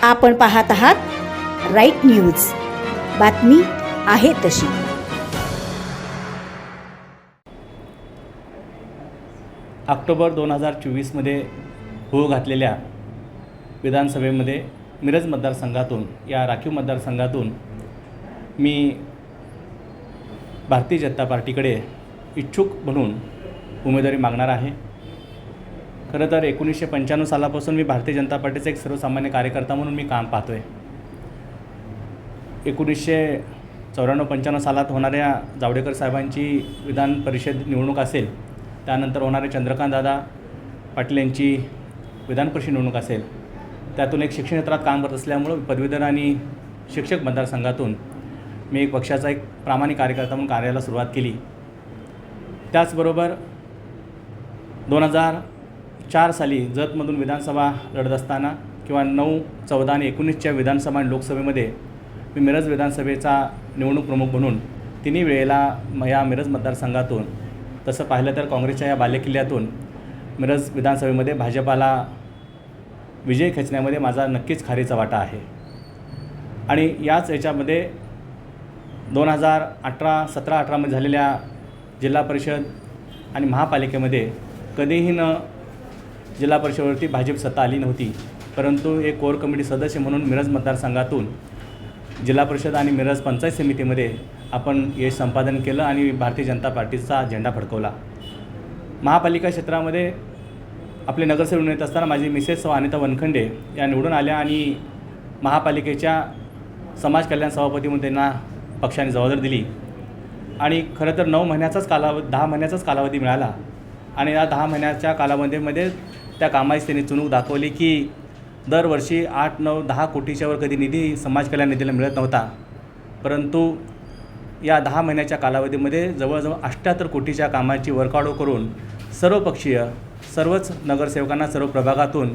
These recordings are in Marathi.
आपण पाहत आहात राईट न्यूज, बातमी आहे तशी। ऑक्टोबर 2024 मध्ये होऊ घातलेल्या विधानसभेमध्ये मिरज मतदारसंघातून, या राखीव मतदारसंघातून मी भारतीय जनता पार्टीकडे इच्छुक म्हणून उमेदवारी मागणार आहे। खरं तर 1995 सालापासून मी भारतीय जनता पार्टीचा एक सर्वसामान्य कार्यकर्ता म्हणून मी काम पाहतो आहे। 1994-95 सालात होणाऱ्या जावडेकर साहेबांची विधान परिषद निवडणूक असेल, त्यानंतर होणारे चंद्रकांतदादा पाटील यांची विधान परिषद निवडणूक असेल, त्यातून एक शिक्षण क्षेत्रात काम करत असल्यामुळं पदवीधर आणि शिक्षक मतदारसंघातून मी एक पक्षाचा एक प्रामाणिक कार्यकर्ता म्हणून कार्याला सुरुवात केली। त्याचबरोबर 2004 साली जतमधून विधानसभा लढत असताना किंवा 9, 14 आणि 19च्या विधानसभा आणि लोकसभेमध्ये मी मिरज विधानसभेचा निवडणूक प्रमुख म्हणून तिन्ही वेळेला या मिरज मतदारसंघातून, तसं पाहिलं तर काँग्रेसच्या या बालेकिल्ल्यातून मिरज विधानसभेमध्ये भाजपाला विजय खेचण्यामध्ये माझा नक्कीच खारीचा वाटा आहे। आणि याच याच्यामध्ये 2017-18मध्ये झालेल्या जिल्हा परिषद आणि महापालिकेमध्ये कधीही जिल्हा परिषदेवरती भाजप सत्ता आली नव्हती, परंतु एक कोर कमिटी सदस्य म्हणून मिरज मतदारसंघातून जिल्हा परिषद आणि मिरज पंचायत समितीमध्ये आपण यश संपादन केलं आणि भारतीय जनता पार्टीचा झेंडा फडकवला। महापालिका क्षेत्रामध्ये आपले नगरसेवक निवडत असताना माझी मिसेस अनिता वनखंडे या निवडून आल्या आणि महापालिकेच्या समाज कल्याण सभापती म्हणून त्यांना पक्षाने जबाबदारी दिली। आणि खरं तर 10 महिन्याचाच कालावधी मिळाला आणि या 10 महिन्याच्या कालावधीमध्ये त्या कामाची त्यांनी चुणूक दाखवली की दरवर्षी 8, 9, 10 कोटीच्यावर कधी निधी समाज कल्याण निधीला मिळत नव्हता, परंतु या 10 महिन्याच्या कालावधीमध्ये जवळजवळ 78 कोटीच्या कामाची वर्कआउट करून सर्वपक्षीय सर्वच नगरसेवकांना सर्व प्रभागातून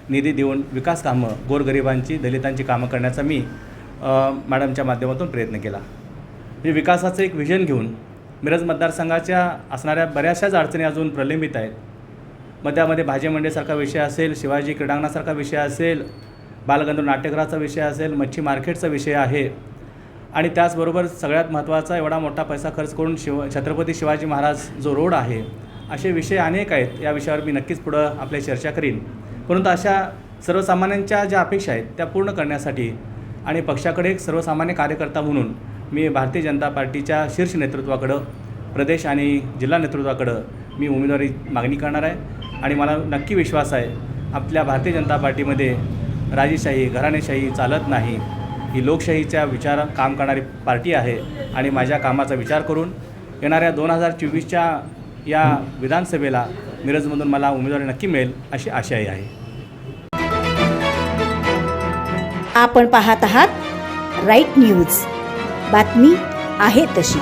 निधी देऊन विकास कामं, गोरगरिबांची, दलितांची कामं करण्याचा मी मॅडमच्या माध्यमातून प्रयत्न केला। म्हणजे विकासाचं एक विजन घेऊन मिरज मतदारसंघाच्या असणाऱ्या बऱ्याचशाच अडचणी अजून प्रलंबित आहेत। त्यामध्ये भाजी मंडईसारखा विषय असेल, शिवाजी क्रीडांगणासारखा विषय असेल, बालगंधर्व नाट्यगृहाचा विषय असेल, मच्छी मार्केटचा विषय आहे आणि त्याचबरोबर सगळ्यात महत्त्वाचा एवढा मोठा पैसा खर्च करून छत्रपती शिवाजी महाराज जो रोड आहे, असे विषय अनेक आहेत। या विषयावर मी नक्कीच पुढं आपल्या चर्चा करीन, परंतु अशा सर्वसामान्यांच्या ज्या अपेक्षा आहेत त्या पूर्ण करण्यासाठी आणि पक्षाकडे एक सर्वसामान्य कार्यकर्ता म्हणून मी भारतीय जनता पार्टीच्या शीर्ष नेतृत्वाकडं, प्रदेश आणि जिल्हा नेतृत्वाकडं मी उमेदवारी मागणी करणार आहे। आणि मला नक्की विश्वास आहे आपल्या भारतीय जनता पार्टीमध्ये राजेशाही, घराणेशाही चालत नाही, ही लोकशाहीच्या विचार काम करणारी पार्टी आहे आणि माझ्या कामाचा विचार करून येणाऱ्या 2024च्या या विधानसभेला मिरजमधून मला उमेदवारी नक्की मिळेल अशी आशाही आहे। आपण पाहत आहात राईट न्यूज, बातमी आहे तशी।